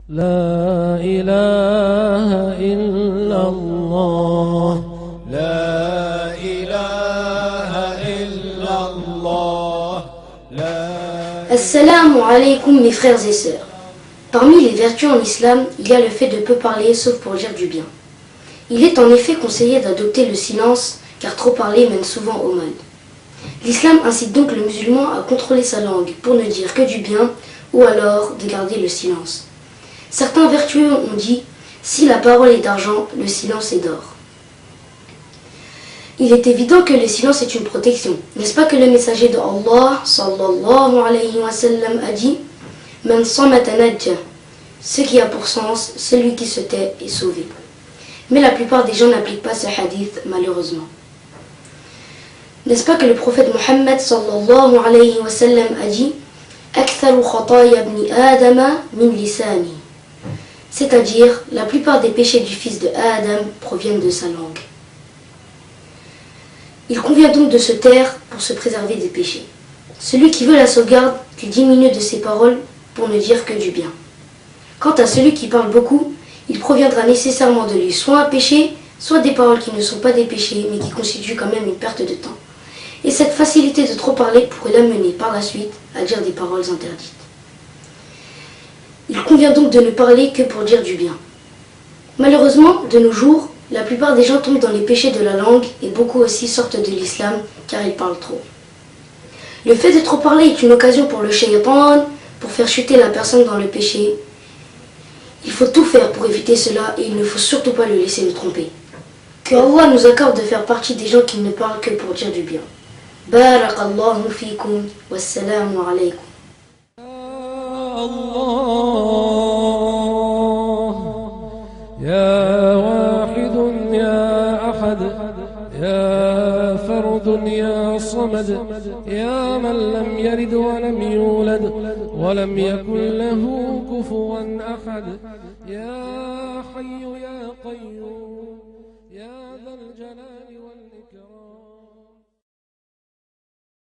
لا إله إلا الله لا إله إلا الله لا Assalamu alaikum mes frères et sœurs. Parmi les vertus en islam, il y a le fait de peu parler sauf pour dire du bien. Il est en effet conseillé d'adopter le silence car trop parler mène souvent au mal. L'islam incite donc le musulman à contrôler sa langue pour ne dire que du bien ou alors de garder le silence. Certains vertueux ont dit « Si la parole est d'argent, le silence est d'or ». Il est évident que le silence est une protection. N'est-ce pas que le messager de Allah sallallahu alayhi wa sallam a dit « Man samata najja » ce qui a pour sens « celui qui se tait est sauvé ». Mais la plupart des gens n'appliquent pas ce hadith malheureusement. N'est-ce pas que le prophète Mohammed sallallahu alayhi wa sallam a dit « Aktharu khataya ibni Adama min lisani » c'est-à-dire la plupart des péchés du fils de Adam proviennent de sa langue. Il convient donc de se taire pour se préserver des péchés. Celui qui veut la sauvegarde, qu'il diminue de ses paroles pour ne dire que du bien. Quant à celui qui parle beaucoup, il proviendra nécessairement de lui soit un péché, soit des paroles qui ne sont pas des péchés, mais qui constituent quand même une perte de temps. Et cette facilité de trop parler pourrait l'amener par la suite à dire des paroles interdites. Il convient donc de ne parler que pour dire du bien. Malheureusement, de nos jours, la plupart des gens tombent dans les péchés de la langue et beaucoup aussi sortent de l'islam car ils parlent trop. Le fait de trop parler est une occasion pour le shaytan, pour faire chuter la personne dans le péché. Il faut tout faire pour éviter cela et il ne faut surtout pas le laisser le tromper. Que Allah nous accorde de faire partie des gens qui ne parlent que pour dire du bien. Barakallahu fikum, wassalamu alaykum. الله يا واحد يا أحد يا فرد يا صمد يا من لم يلد ولم يولد ولم يكن له كفوا أحد يا حي يا قيوم يا ذا الجلال والإكرام